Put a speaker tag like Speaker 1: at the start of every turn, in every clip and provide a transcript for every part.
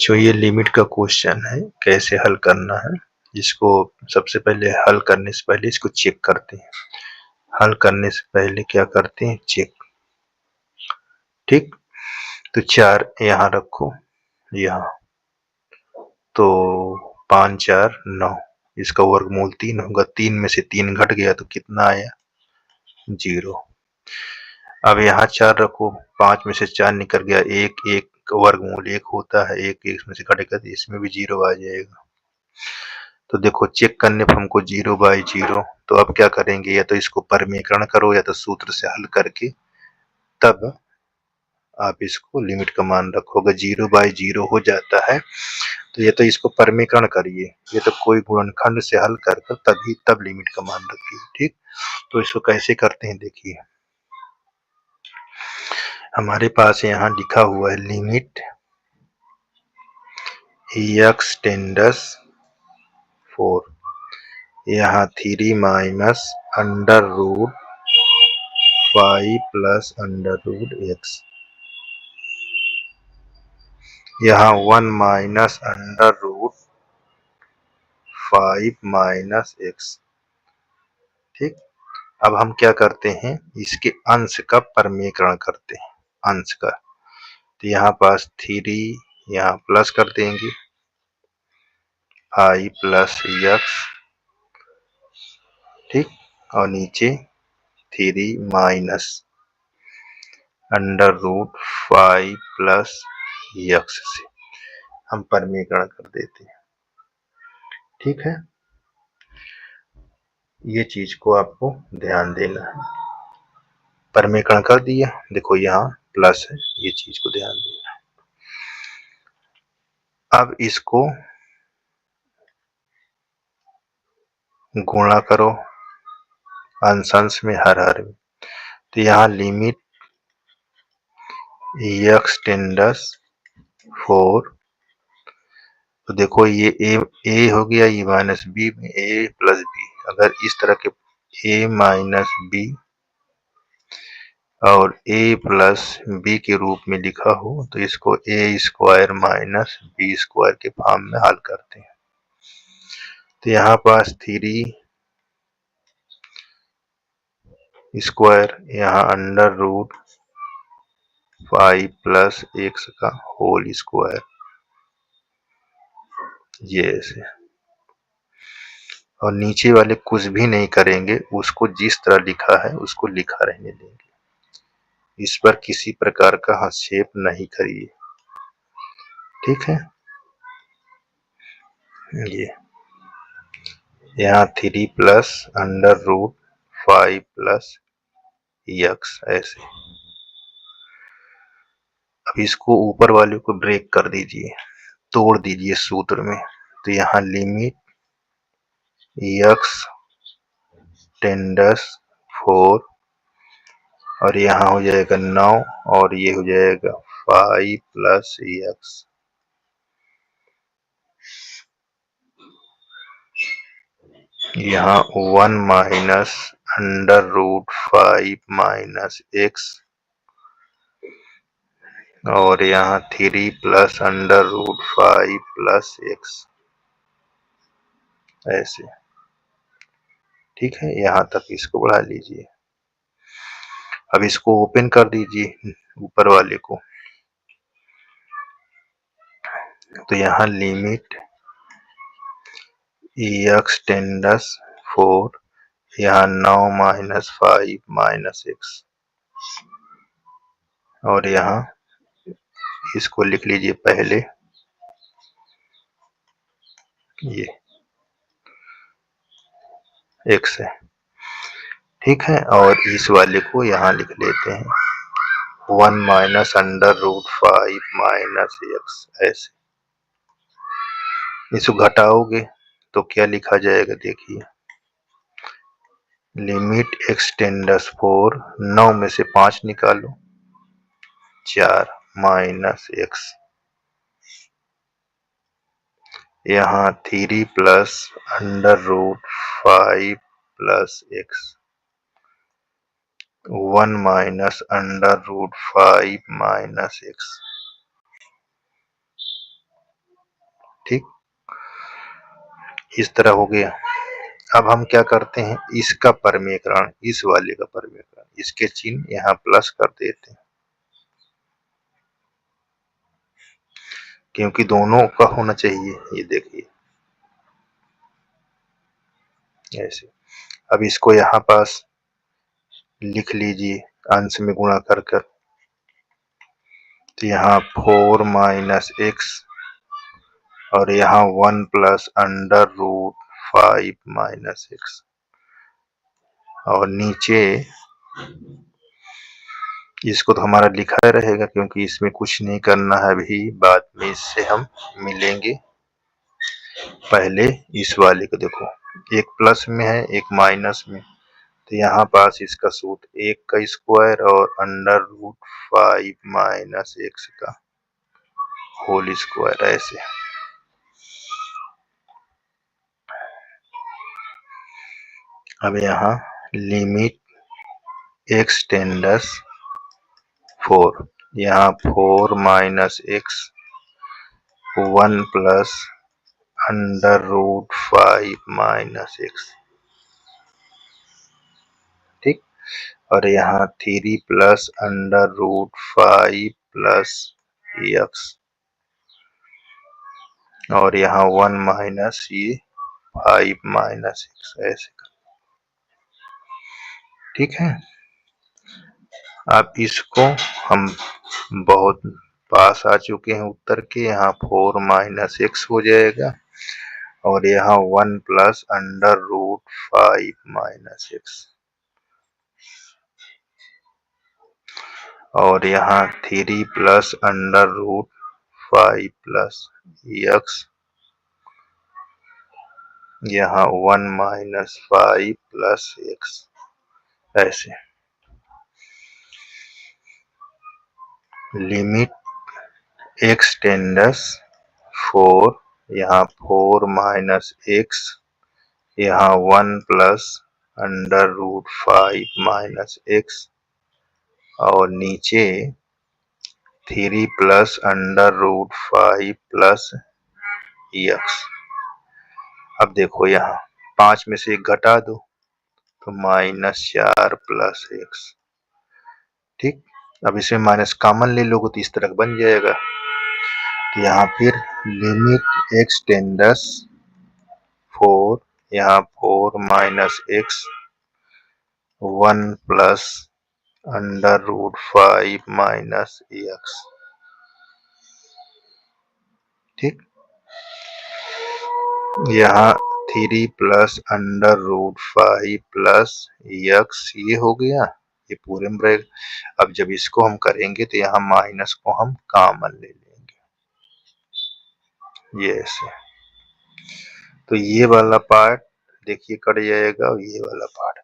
Speaker 1: जो ये लिमिट का क्वेश्चन है कैसे हल करना है, इसको सबसे पहले हल करने से पहले इसको चेक करते हैं। हल करने से पहले क्या करते हैं, चेक। ठीक, तो 4 यहाँ रखो, यहाँ तो 5 4 9, इसका वर्गमूल 3 होगा। 3 में से 3 घट गया तो कितना आया, 0। अब यहाँ 4 रखो, 5 में से 4 निकल गया, 1 1 वर्गमूल 1 होता है, 1 इसमें से घटेगा तो इसमें भी 0 आ जाएगा। तो देखो चेक करने पर हमको 0/0, तो अब क्या करेंगे, या तो इसको परमीकरण करो या तो सूत्र से हल करके तब आप इसको लिमिट का मान रखो। अगर 0/0 हो जाता है तो ये तो इसको परमीकरण करिए, ये तो कोई गुणनखंड से हल कर तभी तब लिमिट का मान रखिए। ठीक, तो इसको कैसे करते हैं देखिए, हमारे पास यहाँ लिखा हुआ है लिमिट x टेंडस 4, यहाँ 3 minus under root 5 plus under root x, यहाँ 1 minus under root 5 minus x। ठीक, अब हम क्या करते हैं, इसके अंश का परमीकरण करते हैं, अंश का। तो यहाँ पास 3 यहाँ प्लस कर देंगे, 5 प्लस x, ठीक, और नीचे 3 minus under root 5 plus x से हम परमीकरण कर देते हैं। ठीक है, ये चीज को आपको ध्यान देना है। परमीकरण कर दिया, देखो यहाँ प्लस है, ये चीज को ध्यान देना। अब इसको गुणा करो अंश अंश में, हर हर में। तो यहाँ लिमिट x टेंडस 4, तो देखो ये a हो गया, e माइनस बी में a प्लस बी। अगर इस तरह के a माइनस बी और a प्लस बी के रूप में लिखा हो तो इसको a square minus B square के फॉर्म में हल करते हैं। तो यहाँ पास 3 स्क्वायर, यहाँ अंडर रूट 5 प्लस x का होल स्क्वायर, ये ऐसे। और नीचे वाले कुछ भी नहीं करेंगे, उसको जिस तरह लिखा है उसको लिखा रहने देंगे, इस पर किसी प्रकार का हस्तक्षेप नहीं करिए। ठीक है, ये यहाँ 3 plus under root 5 plus x ऐसे। अब इसको ऊपर वाले को ब्रेक कर दीजिए, तोड़ दीजिए सूत्र में। तो यहाँ लिमिट x टेंडस 4 और यहाँ हो जाएगा 9 और ये हो जाएगा 5 प्लस x। यहाँ 1 minus under root 5 minus x और यहाँ 3 plus under root 5 plus x ऐसे। ठीक है, यहाँ तक इसको बढ़ा लीजिए। अब इसको ओपन कर दीजिए ऊपर वाले को। तो यहाँ लिमिट x टेंडस 4, यहाँ 9 माइनस 5 माइनस x और यहाँ इसको लिख लीजिए पहले, ये x है। ठीक है, और इस वाले को यहाँ लिख लेते हैं 1 minus under root 5 minus x ऐसे। इसको घटाओगे तो क्या लिखा जाएगा देखिए, लिमिट x टेंडस 4, 9 में से 5 निकालो, 4 माइनस x, यहाँ 3 plus under root 5 plus x, 1 minus under root 5 minus x। ठीक, इस तरह हो गया। अब हम क्या करते हैं, इसका परमीकरण, इस वाले का परमीकरण, इसके चिन्ह यहाँ प्लस कर देते हैं, क्योंकि दोनों का होना चाहिए। ये देखिए ऐसे। अब इसको यहाँ पास लिख लीजिए अंश में गुणा कर कर, तो यहाँ 4 माइनस एक्स और यहाँ 1 plus under root 5 minus x, और नीचे इसको तो हमारा लिखा रहेगा क्योंकि इसमें कुछ नहीं करना है अभी, बाद में इससे हम मिलेंगे। पहले इस वाले को देखो, एक प्लस में है एक माइनस में, तो यहाँ पास इसका सूत्र 1 का स्क्वायर और अंडर रूट 5 माइनस एक्स का होल स्क्वायर, ऐसे। अब यहाँ लिमिट एक्स टेंडर्स 4, यहाँ 4 minus x 1 plus under root 5 minus x, ठीक, और यहाँ 3 plus under root 5 plus x, और यहाँ 1 माइनस ये 5 माइनस एक्स, ऐसे, ठीक है। अब इसको हम बहुत पास आ चुके हैं उत्तर के, यहाँ 4 माइनस एक्स हो जाएगा और यहाँ 1 plus under root 5 minus x, और यहाँ 3 plus under root 5 plus x, यहाँ 1 माइनस 5 प्लस एक्स, ऐसे। लिमिट एक्स टेंडर्स 4, यहाँ 4 माइनस एक्स, यहाँ 1 plus under root 5 minus x, और नीचे 3 plus under root 5 plus x. अब देखो यहाँ 5 में से 1 घटा दो तो -4 प्लस एक्स, ठीक। अब इसमें माइनस कॉमन ले लोगे तो इस तरह बन जाएगा। तो यहाँ फिर लिमिट एक्स टेंडर्स 4, यहाँ 4 minus x 1 plus under root 5 minus x, ठीक। यहाँ 3 plus under root 5 plus x, ये हो गया, ये पूरे में रहेगा। अब जब इसको हम करेंगे तो यहाँ माइनस को हम कॉमन ले लेंगे, ये ऐसे। तो ये वाला पार्ट देखिए कट जाएगा और ये वाला पार्ट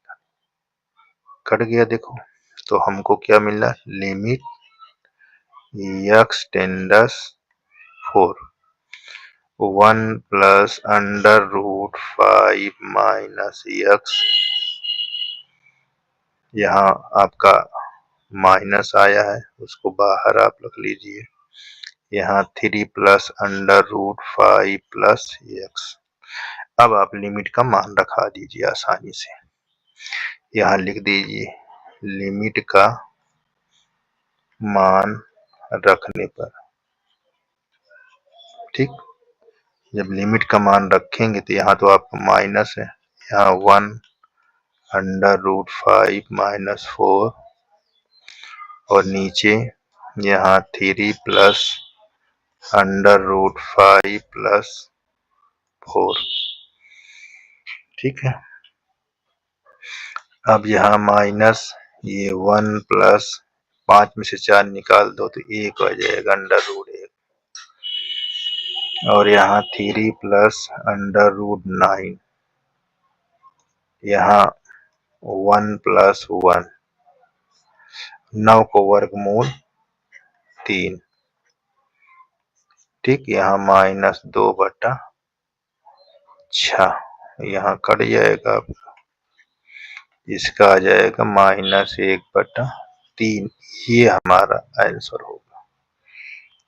Speaker 1: कट गया, देखो। तो हमको क्या मिला, limit x tends 4 1 plus under root 5 minus x, यहाँ आपका माइनस आया है उसको बाहर आप रख लीजिए, यहाँ 3 plus under root 5 plus x. अब आप लिमिट का मान रखा दीजिए आसानी से, यहाँ लिख दीजिए लिमिट का मान रखने पर, ठीक। जब लिमिट का मान रखेंगे तो यहाँ तो आपका माइनस है, यहाँ 1 अंडर रूट 5 माइनस 4 और नीचे यहाँ 3 प्लस अंडर रूट 5 प्लस 4, ठीक है। अब यहाँ माइनस ये 1 प्लस 5 में से 4 निकाल दो तो 1 आ जाएगा अंडर रूट 1, और यहाँ 3 प्लस अंडर रूट 9, यहाँ 1 प्लस 1, 9 को वर्गमूल 3, ठीक। यहाँ -2/6, यहाँ कट जाएगा, इसका आ जाएगा -1/3, ये हमारा आंसर होगा,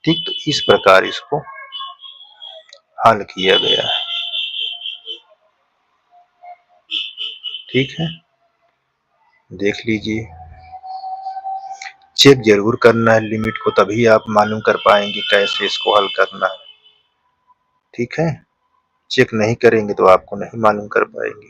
Speaker 1: ठीक। तो इस प्रकार इसको हल किया गया है। ठीक है, देख लीजिए। चेक ज़रूर करना है लिमिट को, तभी आप मालूम कर पाएँगे कैसे इसको हल करना है। ठीक है? चेक नहीं करेंगे तो आपको नहीं मालूम कर पाएँगे।